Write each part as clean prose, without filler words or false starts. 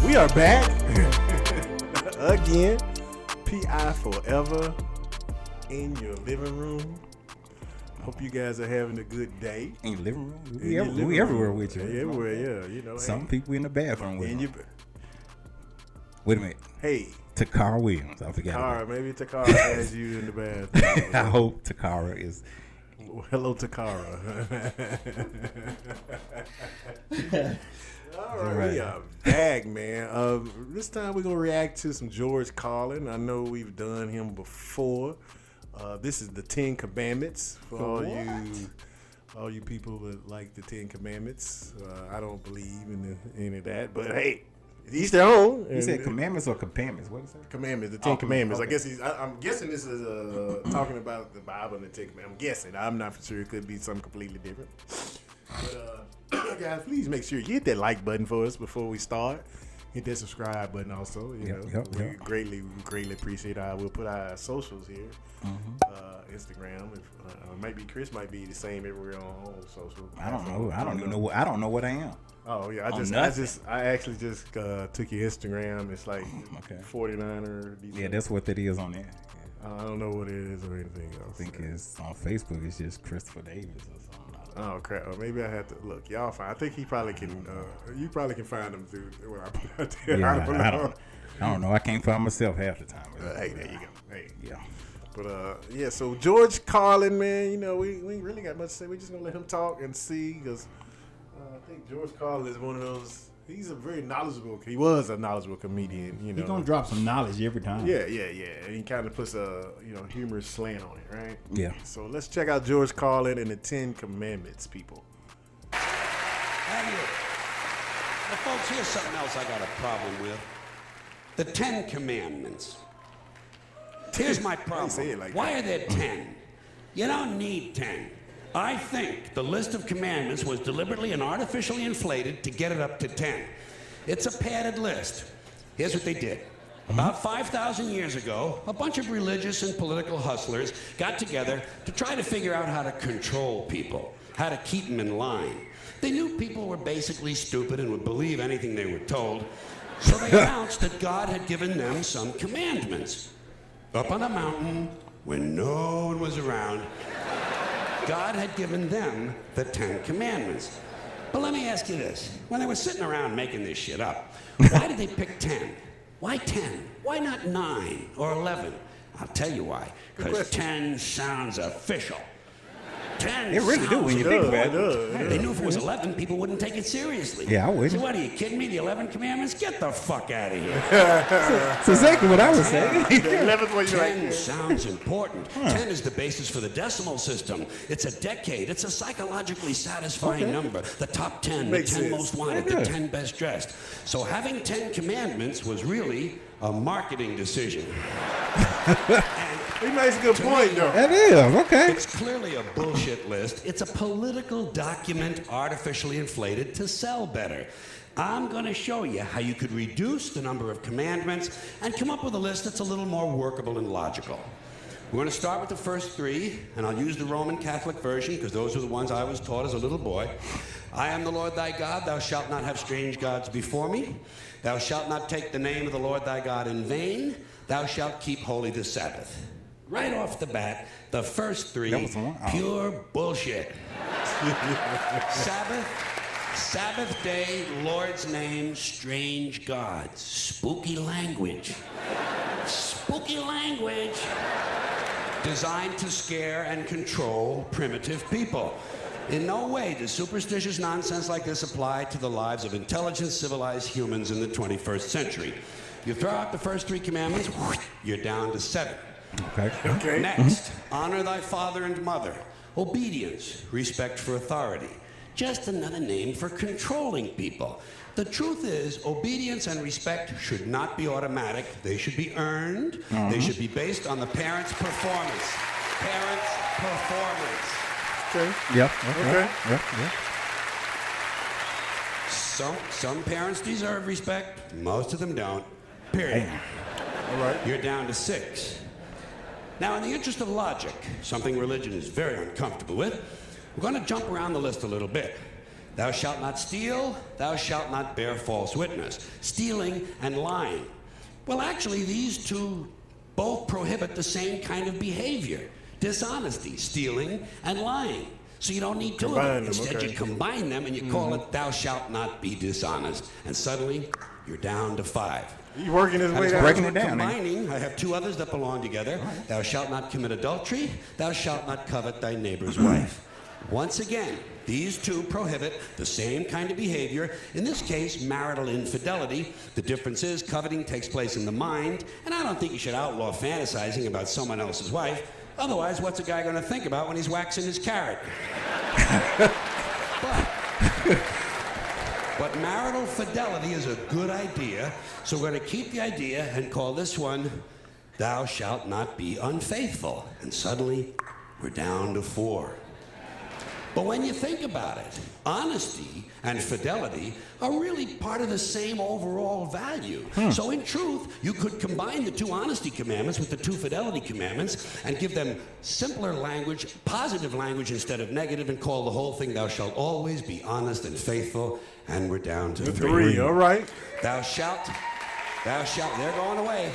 We are back again. PI Forever in your living room. Hope you guys are having a good day. In your living room? We everywhere with you. Everywhere, yeah. You know, some people in the bathroom with you. Wait a minute. Hey. Takara Williams. I forgot. Takara, maybe Takara has you in the bathroom. I hope Takara is. Hello, Takara. All right, we are back, man. This time we're gonna react to some George Carlin. I know we've done him before. This is the 10 Commandments for all you people that like the 10 Commandments. I don't believe in any of that, but hey, each their own. You said commandments or companions? What is that? Commandments, the 10 Commandments. Okay. I guess I'm guessing this is talking about the Bible and the 10 Commandments. I'm guessing. I'm not for sure. It could be something completely different. But guys, please make sure you hit that like button for us before we start. Hit that subscribe button also. We greatly appreciate it. We'll put our socials here. Instagram. Maybe Chris might be the same everywhere on all social. I don't know. I don't even know. I don't know what I am. Oh yeah, I actually just took your Instagram. It's like 49er. Yeah, that's what that is on there. I don't know what it is or anything else. I think it's on Facebook. It's just Christopher Davis or something. Oh crap! Well, maybe I have to look. Y'all find. I think he probably can. You probably can find them through what I put out there. Yeah, I don't know. I can't find myself half the time. Hey, there you go. Hey, yeah. But yeah. So George Carlin, man. You know, we ain't really got much to say. We just gonna let him talk and see, because I think George Carlin is one of those. He was a knowledgeable comedian. You know, he's gonna drop some knowledge every time. Yeah. And he kind of puts a humorous slant on it, right? Yeah. So let's check out George Carlin and the 10 Commandments, people. Have you? Well, folks, here's something else I got a problem with. The 10 Commandments. Here's my problem. Why are there 10? You don't need 10. I think the list of commandments was deliberately and artificially inflated to get it up to 10. It's a padded list. Here's what they did. About 5,000 years ago, a bunch of religious and political hustlers got together to try to figure out how to control people, how to keep them in line. They knew people were basically stupid and would believe anything they were told, so they announced that God had given them some commandments. Up on a mountain, when no one was around, God had given them the 10 Commandments. But let me ask you this. When they were sitting around making this shit up, why did they pick 10? Why 10? Why not 9 or 11? I'll tell you why. Because 10 sounds official. 10 It really do when you think about it. They knew if it was 11, people wouldn't take it seriously. Yeah, I would. So what, are you kidding me? The 11 Commandments? Get the fuck out of here. That's exactly what I was saying. 10 sounds important. 10 is the basis for the decimal system. It's a decade. It's a psychologically satisfying number. The top 10, the 10 most wanted, the 10 best dressed. So having 10 commandments was really a marketing decision. He makes a good point, though. That is, okay. It's clearly a bullshit list. It's a political document artificially inflated to sell better. I'm going to show you how you could reduce the number of commandments and come up with a list that's a little more workable and logical. We're going to start with the first 3, and I'll use the Roman Catholic version because those are the ones I was taught as a little boy. I am the Lord thy God. Thou shalt not have strange gods before me. Thou shalt not take the name of the Lord thy God in vain. Thou shalt keep holy the Sabbath. Right off the bat, the first 3, pure bullshit. Sabbath day, Lord's name, strange gods. Spooky language. Spooky language. Designed to scare and control primitive people. In no way does superstitious nonsense like this apply to the lives of intelligent, civilized humans in the 21st century. You throw out the first 3 commandments, you're down to 7. Okay. Next, honor thy father and mother. Obedience, respect for authority. Just another name for controlling people. The truth is, obedience and respect should not be automatic. They should be earned. They should be based on the parent's performance. Parents' performance. Okay. Yep. Okay. Yep. Some parents deserve respect. Most of them don't. Period. All right. You're down to 6. Now, in the interest of logic, something religion is very uncomfortable with, we're going to jump around the list a little bit. Thou shalt not steal, thou shalt not bear false witness. Stealing and lying. Well, actually, these two both prohibit the same kind of behavior. Dishonesty, stealing, and lying. So you don't need two of them. Instead, you combine them and you call it thou shalt not be dishonest. And suddenly, you're down to 5. You working his way down. Breaking it down. Combining, I have 2 others that belong together. Right. Thou shalt not commit adultery. Thou shalt not covet thy neighbor's wife. Once again, these 2 prohibit the same kind of behavior. In this case, marital infidelity. The difference is coveting takes place in the mind, and I don't think you should outlaw fantasizing about someone else's wife. Otherwise, what's a guy going to think about when he's waxing his carrot? But marital fidelity is a good idea, so we're going to keep the idea and call this one, thou shalt not be unfaithful. And suddenly, we're down to 4. But when you think about it, honesty and fidelity are really part of the same overall value. So in truth, you could combine the 2 honesty commandments with the 2 fidelity commandments and give them simpler language, positive language instead of negative, and call the whole thing, thou shalt always be honest and faithful. And we're down to 3. All right. Thou shalt, they're going away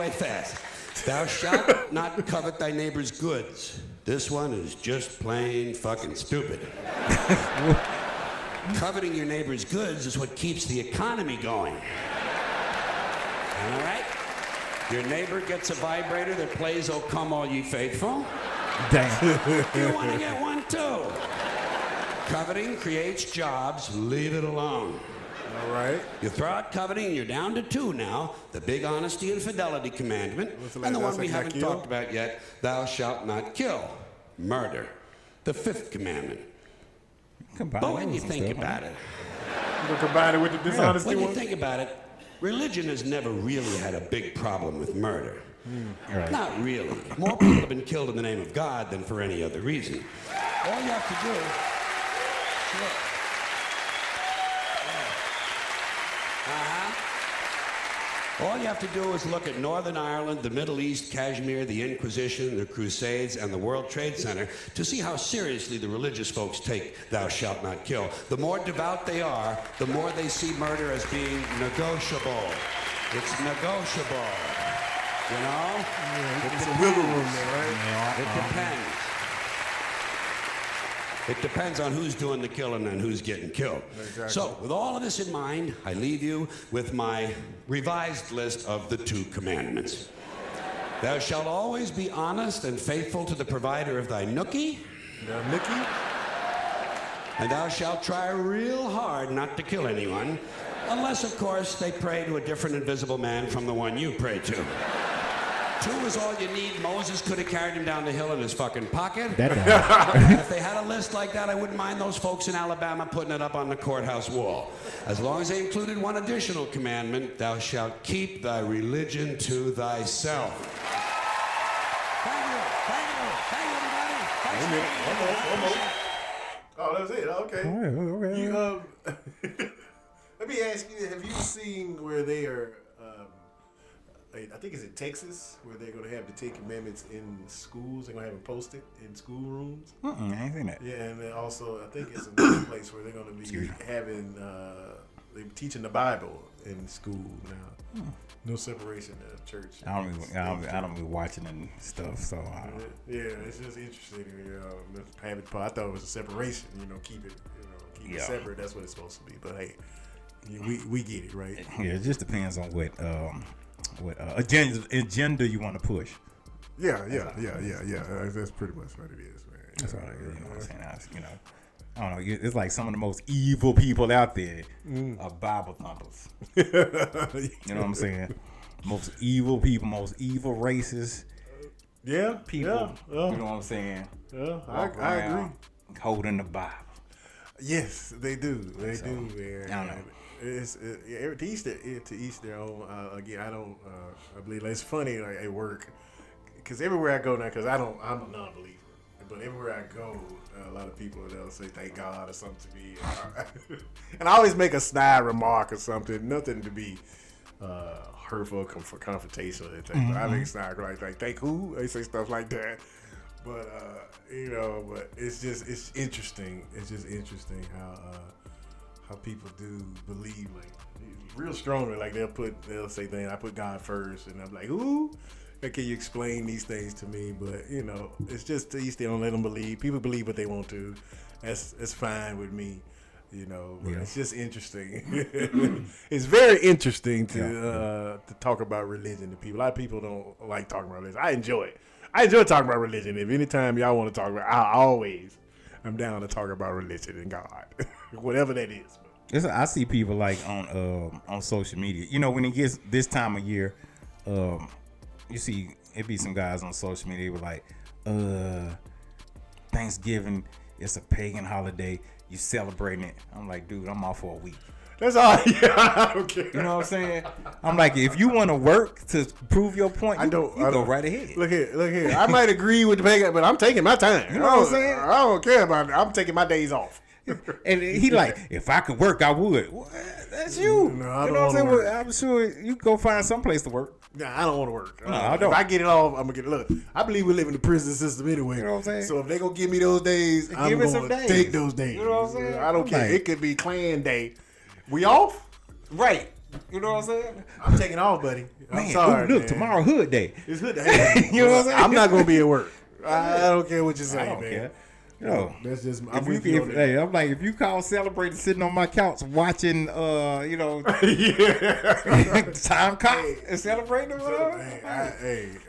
fast. Thou shalt not covet thy neighbor's goods. This one is just plain fucking stupid. Coveting your neighbor's goods is what keeps the economy going. All right? Your neighbor gets a vibrator that plays "O Come All Ye Faithful." Damn. You want to get one too. Coveting creates jobs. Leave it alone. All right. You throw out coveting, and you're down to 2 now. The big honesty and fidelity commandment. And the one we haven't talked about yet, thou shalt not kill. Murder. The 5th commandment. But when you think about it... You gonna combine it with the dishonesty When you one? think about it, religion has never really had a big problem with murder. Right. Not really. More people have been killed in the name of God than for any other reason. All you have to do... All you have to do is look at Northern Ireland, the Middle East, Kashmir, the Inquisition, the Crusades, and the World Trade Center to see how seriously the religious folks take thou shalt not kill. The more devout they are, the more they see murder as being negotiable. It's negotiable. You know? Yeah, it's a wiggle room there, right? Yeah. It depends. It depends on who's doing the killing and who's getting killed. Exactly. So, with all of this in mind, I leave you with my revised list of the 2 commandments. Thou shalt always be honest and faithful to the provider of thy nookie. Mickey? And thou shalt try real hard not to kill anyone, unless, of course, they pray to a different invisible man from the one you pray to. 2 is all you need. Moses could have carried him down the hill in his fucking pocket. And if they had a list like that, I wouldn't mind those folks in Alabama putting it up on the courthouse wall. As long as they included one additional commandment, thou shalt keep thy religion to thyself. Thank you, everybody. Oh, that was it. Okay. Okay. Let me ask you: have you seen where they are? I think it's in Texas where they're going to have the 10 Commandments in schools. They're going to have them posted in schoolrooms. I ain't seen that. Yeah, and then also I think it's another place where they're going to be having they're teaching the Bible in school now. No separation of church. I don't be watching and stuff, so. Yeah, it's just interesting. I thought it was a separation. Keep it separate. That's what it's supposed to be. But hey, we get it, right? Yeah, it just depends on what agenda you want to push. Yeah. That's pretty much what it is, man. That's all it is. You know what I'm saying? I don't know. It's like some of the most evil people out there are Bible thumpers. You know what I'm saying? Most evil people, most evil racists. Yeah, people. Yeah. You know what I'm saying? Yeah, I agree. Holding the Bible. Yes, they do. They do, man. I don't know. It's to each their own. Again, I believe it's funny like at work because everywhere I go now, because I'm a non-believer, but everywhere I go, a lot of people they'll say thank God or something to me, and I always make a snide remark or something, nothing to be hurtful, confrontational. I make a snide like thank who? They say stuff like that. But but it's interesting. It's just interesting how people do believe real strongly. Like they'll say things. I put God first, and I'm like, who? Can you explain these things to me? But it's just they don't let them believe. People believe what they want to. That's fine with me. But it's just interesting. It's very interesting to talk about religion to people. A lot of people don't like talking about religion. I enjoy it. I enjoy talking about religion. If anytime y'all want to talk about, I'm down to talk about religion and God, whatever that is. I see people like on social media. When it gets this time of year, you see it be some guys on social media with like, Thanksgiving, it's a pagan holiday. You celebrating it. I'm like, dude, I'm off for a week. That's all. Yeah, I don't care. You know what I'm saying? I'm like, if you want to work to prove your point, you go right ahead. Look here. I might agree with the pagan, but I'm taking my time. You know what I'm saying? I don't care about it. I'm taking my days off. And he like, if I could work, I would. Well, that's you. No, I you don't know what I'm saying? work. Well, I'm sure you go find some place to work. Nah, I don't want to work. No, I don't. If I get it off, I'm gonna get it. Look, I believe we live in the prison system anyway. You know what I'm saying? So if they gonna give me those days, I'm gonna take those days. You know what I'm saying? I don't care. It could be Klan Day. We off? Right. You know what I'm saying? I'm taking off, buddy. I'm Man, sorry. look, man. tomorrow Hood Day. It's Hood Day. You know what I'm saying? I'm not gonna be at work. I don't care what you say, I don't man. care. No, That's just. I'm like, if you call celebrating sitting on my couch watching, time cop and celebrating or whatever.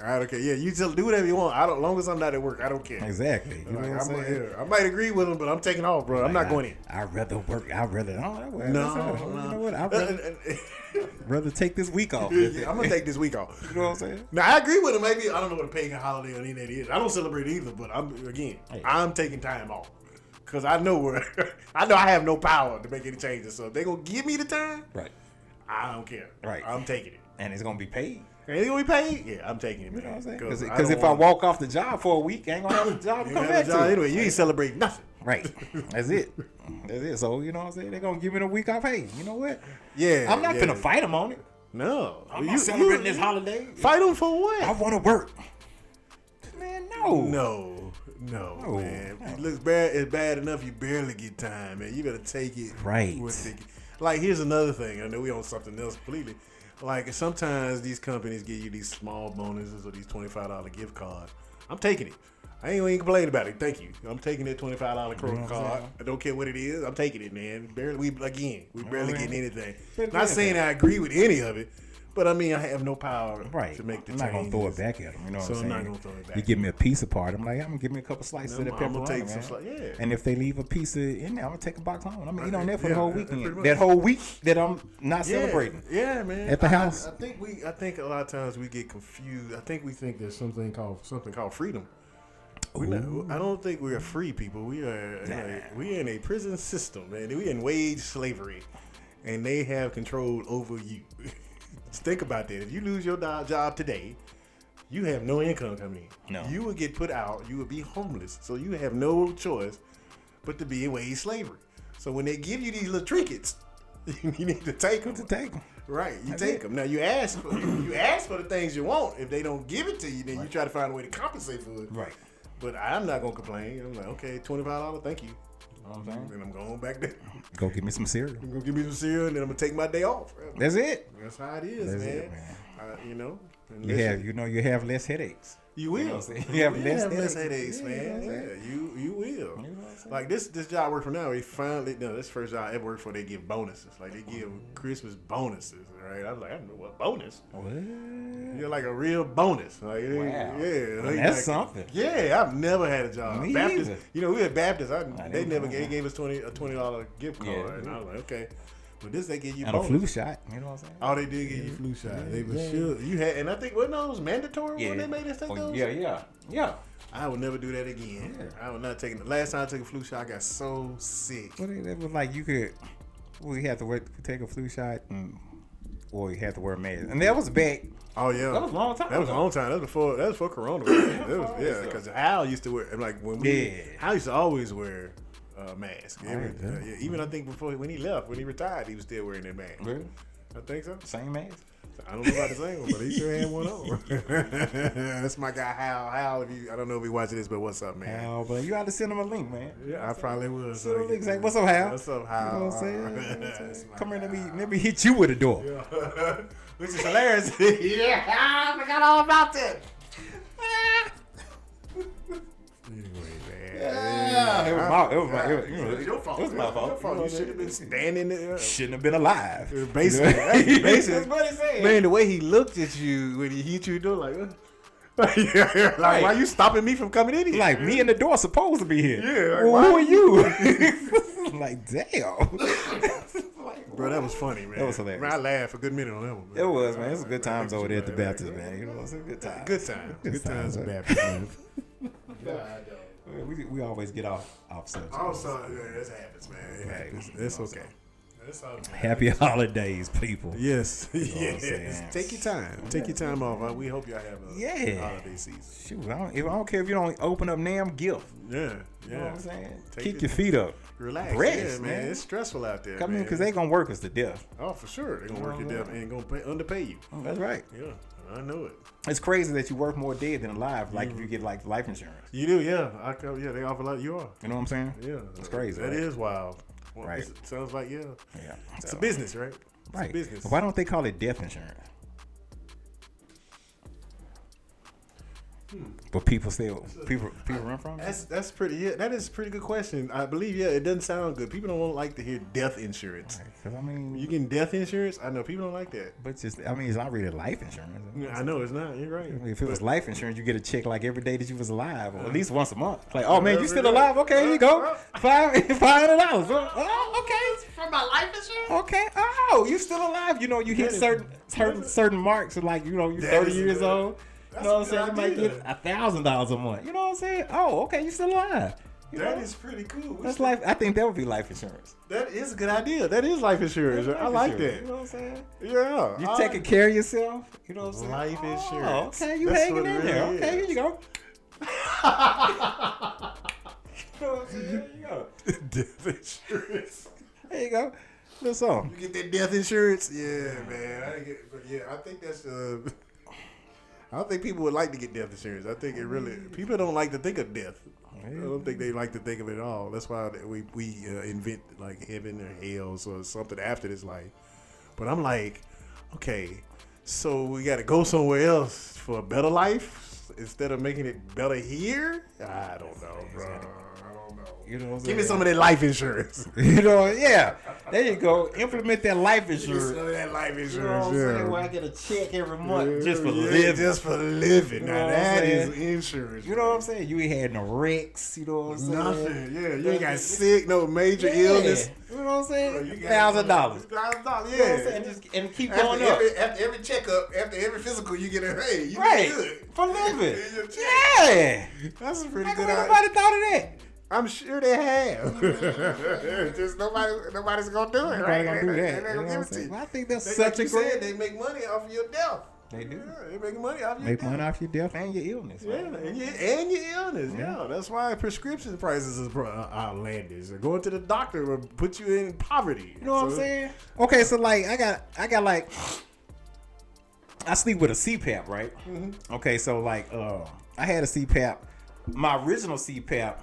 I don't care. Yeah, you just do whatever you want. As long as I'm not at work, I don't care. Exactly. You know what I'm saying? I might agree with him, but I'm taking off, bro. I'm not going in. I'd rather work. You know what? I'd rather take this week off. Yeah, I'm gonna take this week off. You know what I'm saying? Now I agree with him. Maybe I don't know what a pagan holiday or anything that is. I don't celebrate either, but I'm taking time off because I know I have no power to make any changes. So if they gonna give me the time, right? I don't care. Right, I'm taking it, and it's gonna be paid. And it's gonna be paid. Yeah, I'm taking it, man. You know what I'm saying? Because if I walk off the job for a week, I ain't gonna have a job to come back to. Anyway, you ain't celebrating nothing. Right. That's it. So, you know what I'm saying? They're going to give me the week off. Hey, you know what? Yeah. I'm not finna fight them on it. No. I'm not celebrating this holiday. Fight them for what? I want to work. Man, no. No, man. It looks bad. It's bad enough you barely get time, man. You better take it. Right. Like, here's another thing. I know we on something else completely. Like, sometimes these companies give you these small bonuses or these $25 gift cards. I'm taking it. I ain't even complaining about it. Thank you. I'm taking that $25 credit card. I don't care what it is. I'm taking it, man. We barely getting anything. Not saying I agree with any of it, but I mean I have no power to make the change. I'm not gonna throw it back at them. You know what I'm saying? I'm not gonna throw it back. You give me a piece apart. I'm like, I'm gonna give me a couple slices of that pepperoni. I'm gonna take some slices. And if they leave a piece in there, I'm gonna take a box home. I'm gonna eat on that for the whole weekend. That whole week that I'm not celebrating. Yeah, man. At the house. I think a lot of times we get confused. I think we think there's something called freedom. I don't think we are free people. We are we in a prison system, man. We in wage slavery, and they have control over you. Just think about that. If you lose your job today, you have no income coming in. No. You will get put out. You will be homeless. So you have no choice but to be in wage slavery. So when they give you these little trinkets, you need to take them. Right, you take them. Now you ask for the things you want. If they don't give it to you, then you try to find a way to compensate for it. Right. But I'm not gonna complain. I'm like, okay, $25, thank you. You know what I'm saying? And I'm going back there. Go get me some cereal. I'm gonna give me some cereal, and then I'm gonna take my day off. That's it. That's how it is, man. You know. You have less headaches. You will. You know you have less headaches, man. Yeah, you will. You know like this job I work for now, this first job I ever worked for, they give bonuses. Like they give Christmas bonuses, right? I was like, I don't know what bonus. What? You're like a real bonus. Like, wow. Yeah. Well, that's something. Yeah, I've never had a job. Me Baptist, either. we had Baptists. They gave us a $20 gift card. Yeah. And I was like, okay. But this they give you and bonus. a flu shot. You know what I'm saying? Oh, they did give you flu shot. They were sure you had, and I think wasn't those mandatory when they made us take those? Yeah. I would never do that again. Yeah. I would not take it. The last time I took a flu shot, I got so sick. Well, it was like we had to take a flu shot, or you had to wear a mask, and that was bad. Oh yeah, that was a long time. That was a long time. That was before Corona. Because Hal used to wear Hal used to always wear a mask. Even I think when he retired, he was still wearing that mask. Really? I think so. Same mask. I don't know about the same one, but he sure had one on. That's my guy Hal. Hal, I don't know if he watching this, but what's up, man? Hal, but you got to send him a link, man. Yeah, I probably would. Send him a link. Say, what's up, Hal? What's up, Hal? You know what I'm saying? Come here, let me hit you with a door. Yeah. Which is hilarious. Yeah, I forgot all about that. Yeah, it was your fault. It was my fault. You should have been standing there. Shouldn't have been alive. Basically, That's what he said. Man, the way he looked at you when he hit you, door like, like Right. why you stopping me from coming in here? Like me and the door supposed to be here. Yeah, like, well, why who are you? Like damn. Bro, that was funny, man. That was hilarious. Man, I laughed a good minute on that one. Man. It was, man. It was good times over there at the Baptist, man. You know, it's a good time. Good time. Good times at man. Baptist, man. We always get off subject. Also, yeah, this happens, man. It happens. It's okay. It's all good. Happy holidays, people. Yes. You know what I'm Yes. saying? Take your time. Take your time off. We hope y'all have a holiday season. Shoot, I don't care if you don't open up damn gift. Yeah. You know what I'm saying? Take Kick it- your feet up. Relax. Rest, Yeah, man. It's stressful out there. Come in man. because they gonna work us to death. Oh, for sure. They're going to work you down and going to underpay you. That's right. Yeah. I know it. It's crazy that you work more dead than alive. Like if you get like life insurance. You do, yeah. Yeah, they offer a lot. You are. You know what I'm saying? Yeah. It's crazy. That right? is wild. Well, Right. it sounds like, yeah. Yeah. It's So, a business, right? It's right. a business. Why don't they call it death insurance? But people still people run from it. That's pretty. Yeah, that is a pretty good question. I believe. Yeah, it doesn't sound good. People don't like to hear death insurance. Because I mean, You getting death insurance? I know people don't like that. but just I mean, it's not really life insurance. Yeah, I know it's not. You're right. I mean, if it was life insurance, you get a check like every day that you was alive, or at least once a month. Like, oh man, you still alive? Okay, here you go, $500. Oh, okay, For my life insurance? okay. Oh, you still alive? You know, you hit certain marks, like you're That 30 is years good. old. You know what I'm saying? You That's a might get $1,000 a month. You know what I'm saying? Oh, okay, you still alive. You That know? is pretty cool. That's life. I think that would be life insurance. That is a good idea. That is life insurance. I like You that. know what I'm saying? Yeah. You taking care of yourself. You know what I'm saying? Life Oh, insurance. okay, you That's hanging what in it there. really Okay, here is. you go. You know what I'm saying? Here you go. Death insurance. There you go. Little song. You get that death insurance? Yeah, man. I think that's I don't think people would like to get death insurance. I think it really people don't like to think of death. I don't think they like to think of it at all. That's why we invent like heaven or hell or something after this life. But I'm like, okay, so we got to go somewhere else for a better life instead of making it better here. I don't know, bro. I don't know. You know what I'm saying? Give me some of that life insurance. You know, yeah. There you go. Implement that life Give me some insurance. of that life You know what insurance. I'm saying? Yeah. Where I get a check every month just for living. Just for living. You Now know what I'm that is saying? insurance. You know what I'm saying? You ain't had no wrecks. You know what I'm saying? Nothing. Yeah, you ain't got sick, no major illness. You know what I'm saying? You got $1,000. $1,000. Yeah. You know what I'm saying? And keep going After up. after every checkup, after every physical, you get a hey, you Right. good. For living. Here's your check. Yeah. That's a pretty How good come idea. nobody thought of that? I'm sure they have. Just nobody's gonna do it. Nobody Right? gonna do They that. ain't You know gonna what give I'm it to saying? you. Well, I think that's They, such like a you great. said, they make money off of your death. They do. Yeah, they make money off your Make death. money off your death and your illness. Yeah, and your illness. Yeah, that's why prescription prices is outlandish. Going to the doctor will put you in poverty. You know what I'm saying? Okay, so like I got like I sleep with a CPAP, right? Mm-hmm. Okay, so like I had a CPAP. My original CPAP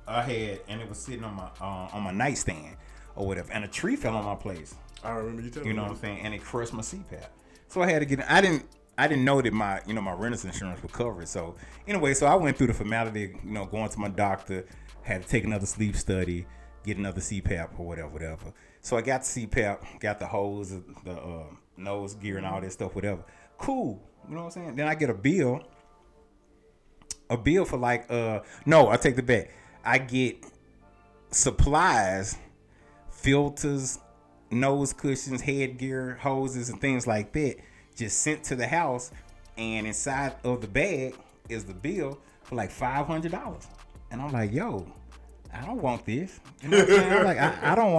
I had, and it was sitting on my nightstand or whatever, and a tree fell on my place. I remember you telling me. You know what I'm saying? And it crushed my CPAP. So I had to get. I didn't know that my renter's insurance would cover it. So anyway, so I went through the formality, going to my doctor, had to take another sleep study, get another CPAP or whatever. So I got the CPAP, got the hose, the nose gear and all that stuff, whatever. Cool. You know what I'm saying? Then I get a bill for like no, I take the back. I get supplies, filters, nose cushions, headgear, hoses, and things like that just sent to the house, and inside of the bag is the bill for like $500. And I'm like, yo, I don't want this. You know what I'm saying? I'm like, I don't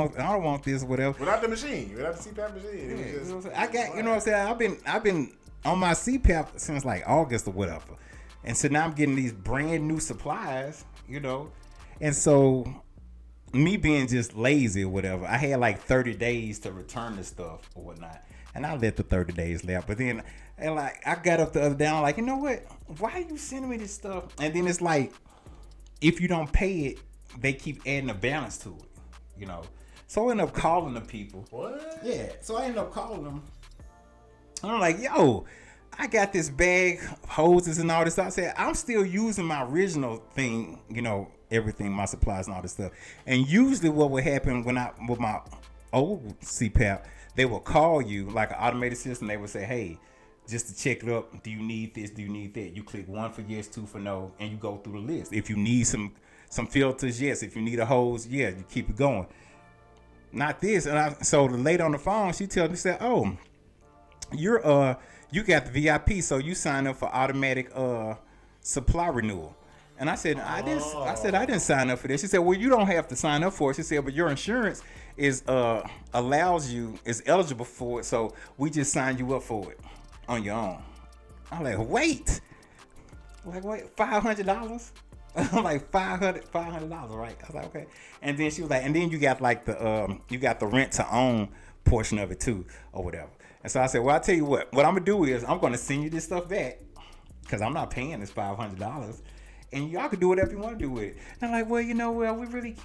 want this, whatever. Without the machine, without the CPAP machine. Yeah, It was you know what just, I'm saying? You know what I'm saying? I've been on my CPAP since like August or whatever. And so now I'm getting these brand new supplies, and so me being just lazy or whatever, I had like 30 days to return the stuff or whatnot. And I let the 30 days lapse. But then, and like, I got up the other day, I'm like, you know what? Why are you sending me this stuff? And then it's like, if you don't pay it, they keep adding a balance to it, you know? So I end up calling the people. What? Yeah. So I end up calling them. I'm like, yo, I got this bag of hoses and all this stuff. I said, I'm still using my original thing, you know, everything, my supplies and all this stuff. And usually what would happen when with my old CPAP, they will call you like an automated system. They would say, hey, just to check it up, do you need this? Do you need that? You click 1 for yes, 2 for no, and you go through the list. If you need some filters, yes. If you need a hose, yeah, you keep it going. Not this. And so the lady on the phone, she tells me, said, oh, you got the VIP, so you sign up for automatic supply renewal. And I said, I didn't sign up for this. She said, well, you don't have to sign up for it. She said, but your insurance is eligible for it, so we just signed you up for it on your own. I'm like, wait, $500? I'm like, $500, right? I was like, okay. And then she was like, and then you got like the rent to own portion of it too, or whatever. And so I said, well, I'll tell you what I'm gonna do is I'm gonna send you this stuff back, because I'm not paying this $500, and y'all can do whatever you want to do with it. And I'm like, well, you know, we really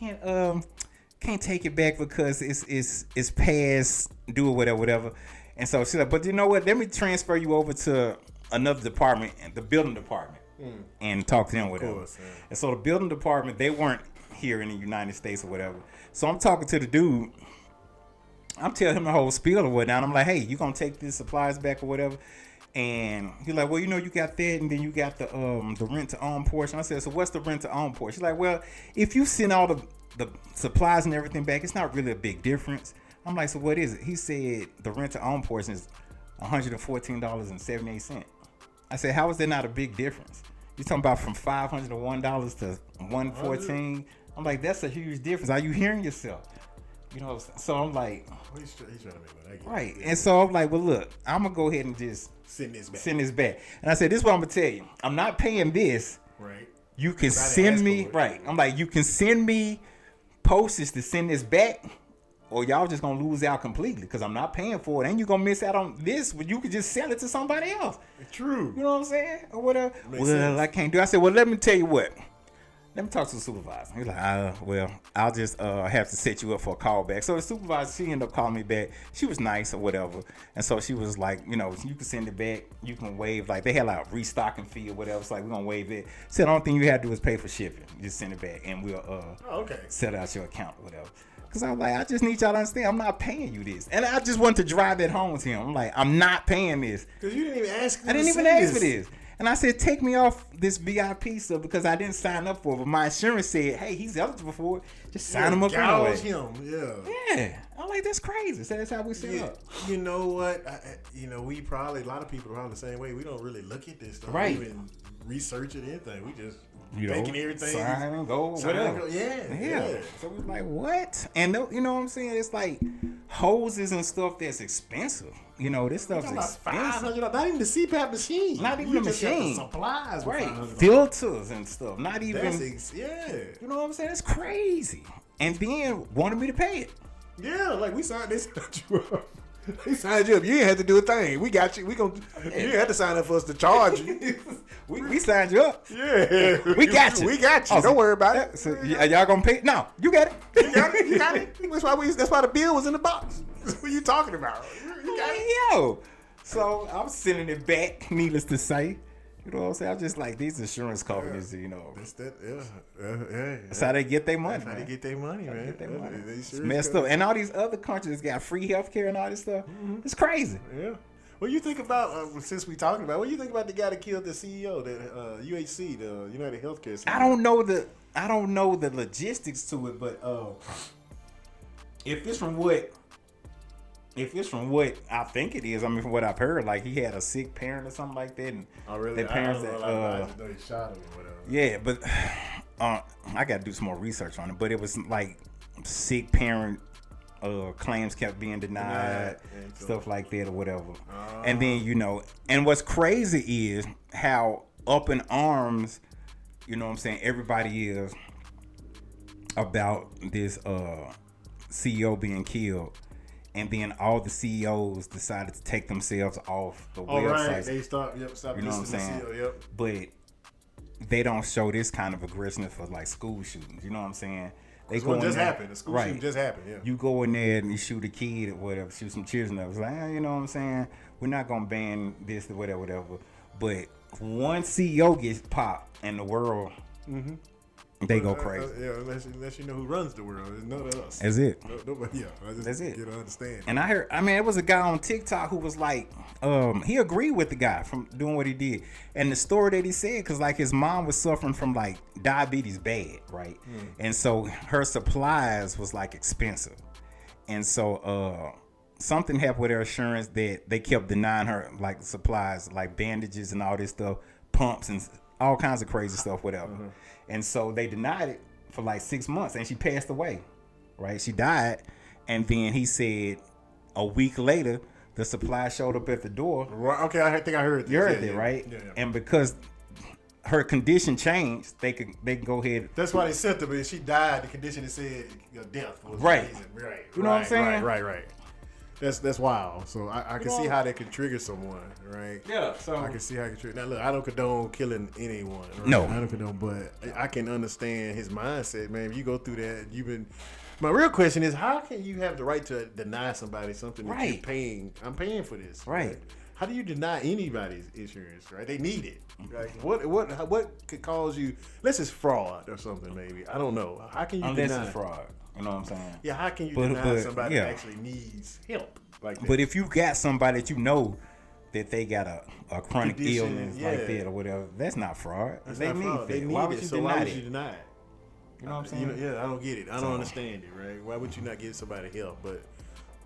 can't take it back because it's past due or whatever. And so she's like, but you know what? Let me transfer you over to another department, the building department, and talk to them, whatever. Course, yeah. And so the building department, they weren't here in the United States or whatever. So I'm talking to the dude. I'm telling him the whole spiel or whatnot. I'm like, hey, you gonna take these supplies back or whatever? And he's like, well, you know, you got that, and then you got the rent to own portion. I said, so what's the rent to own portion? She's like, well, if you send all the supplies and everything back, it's not really a big difference. I'm like, so what is it? He said the rent to own portion is $114.78. I said, how is that not a big difference? You're talking about from $501 to $114. I'm like, that's a huge difference. Are you hearing yourself? You know, so I'm like, he's trying to make money. Right. And so I'm like, well, look, I'm gonna go ahead and just send this back. And I said, this is what I'm gonna tell you. I'm not paying this. Right. You can send me, right. I'm like, you can send me postage to send this back, or y'all just gonna lose out completely because I'm not paying for it, and you're gonna miss out on this. But you could just sell it to somebody else. True. You know what I'm saying? Or whatever. Well, sense. I can't do it. I said, well, let me tell you what. Let me talk to the supervisor. He's like, well, I'll just have to set you up for a call back. So the supervisor, she ended up calling me back. She was nice or whatever. And so she was like, you know, you can send it back. You can waive, like, they had like a restocking fee or whatever. It's like, we're going to waive it. So the only thing you have to do is pay for shipping. Just send it back and we'll set out your account or whatever. Because I was like, I just need y'all to understand, I'm not paying you this. And I just wanted to drive that home to him. I'm like, I'm not paying this. Because you didn't even ask me. I didn't even ask for this. And I said, take me off this VIP stuff because I didn't sign up for it. But my insurance said, hey, he's eligible for it. Just sign him up anyway. Yeah. I'm like, that's crazy. So that's how we set up. You know what? We probably, a lot of people are probably the same way. We don't really look at this stuff. Right. We even research it, anything. We just making everything. Sign and go, whatever. Yeah. So we like, what? And you know what I'm saying? It's like hoses and stuff that's expensive. You know, this stuff's expensive. $500, not even the CPAP machine. Not even the machine. Supplies, right? Filters and stuff. Not even. You know what I'm saying? It's crazy. And then wanted me to pay it. Yeah, like we signed this. They signed you up. You ain't had to do a thing. We got you. You ain't had to sign up for us to charge you. we signed you up. Yeah, we got you. We got you. Don't worry about it. So y'all gonna pay? No, you got it. You got it. That's why the bill was in the box. What are you talking about? You got it. Yo. So I'm sending it back. Needless to say. You know what I'm saying? I'm just like, these insurance companies, you know. That's how they get their money. That's how they get their money, man. It's messed up. And all these other countries got free healthcare and all this stuff. Mm-hmm. It's crazy. Yeah. What do you think about, since we talking about, what do you think about the guy that killed the CEO, the UHC, the United Healthcare CEO? I don't know the logistics to it, but if it's from what I think it is, I mean, from what I've heard, like he had a sick parent or something like that, and their parents I just know he shot him or whatever. Yeah, but I got to do some more research on it. But it was like sick parent claims kept being denied, stuff like that or whatever. And then and what's crazy is how up in arms, you know what I'm saying, everybody is about this CEO being killed, and then all the CEOs decided to take themselves off the website. Right. They stop You know what I'm saying? CEO, yep. But they don't show this kind of aggression for like school shootings. You know what I'm saying? They go What just in there, happened? The school shooting just happened. Yeah. You go in there and you shoot a kid or whatever, shoot some children. I was like, you know what I'm saying? We're not gonna ban this or whatever. But one CEO gets popped and the world, they go crazy. Yeah, unless you know who runs the world, it's not us. That's it. Nobody. Yeah, That's it. You don't understand. And I heard, it was a guy on TikTok who was like, he agreed with the guy from doing what he did. And the story that he said, because like his mom was suffering from like diabetes bad, right? And so her supplies was like expensive. And so something happened with her insurance that they kept denying her like supplies, like bandages and all this stuff, pumps and all kinds of crazy stuff, whatever. And so they denied it for like 6 months and she passed away, right? She died. And then he said a week later, the supply showed up at the door. Right, okay, I think I heard this. You heard that, right? Yeah. And because her condition changed, they can go ahead. That's why they sent her, but she died. The condition that said death was Right. reason. Right. You know what I'm saying? Right. That's wild. So I can see how that could trigger someone, right? Yeah. So I can see how it could trigger. Now look, I don't condone killing anyone. Right? No. I don't condone, but I can understand his mindset, man. If you go through that, my real question is, how can you have the right to deny somebody something that you're paying? I'm paying for this. Right. How do you deny anybody's insurance? Right? They need it. Like what could cause you? Unless it's fraud or something, maybe. I don't know. How can you unless deny it's fraud? You know what I'm saying? Yeah, how can you deny somebody that actually needs help like that? But if you got somebody that you know that they got a chronic Condition, illness like that or whatever, that's not fraud. That's they not need fraud. that. They need why would it. you So deny why would it? you deny it? You know what I'm saying? I don't get it. I don't understand it, right? Why would you not give somebody help? But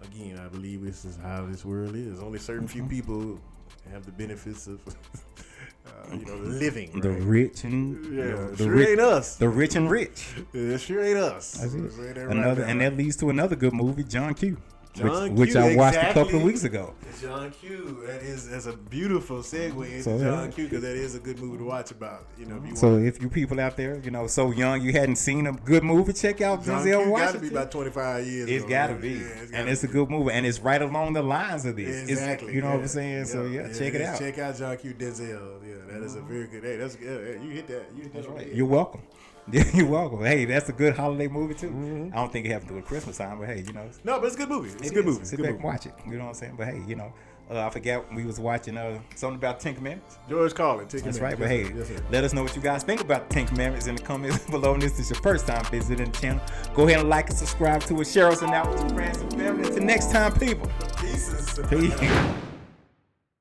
again, I believe this is how this world is. Only certain few people have the benefits of living. The right? rich and Ain't us. The rich and rich. It sure ain't us. That's it. So ain't that Another, right and that leads to another good movie, John Q. John which Q, I watched a couple exactly. of weeks ago. John Q. That's a beautiful segue into So, John Q. Because that is a good movie to watch about. If you people out there, so young you hadn't seen a good movie, check out John Denzel Q. Washington. Got to be about 25 years. It's got to be, and it's a good movie, and it's right along the lines of this. Exactly. You know what I'm saying? So check it out. Check out John Q. Denzel. Yeah, that is a very good. Hey, that's good. You hit that. That's right. You're welcome. You're welcome. Hey, that's a good holiday movie too. I don't think it has to do with Christmas time, but hey, No, but it's a good movie. It's a good movie. Sit back and watch it. You know what I'm saying? But hey, I forgot we was watching something about 10 Commandments. George Carlin. That's right. But hey, let us know what you guys think about the 10 Commandments in the comments below. And this is your first time visiting the channel, go ahead and like and subscribe to it. Share us and out with your friends and family. Until next time, people. Peace. Peace.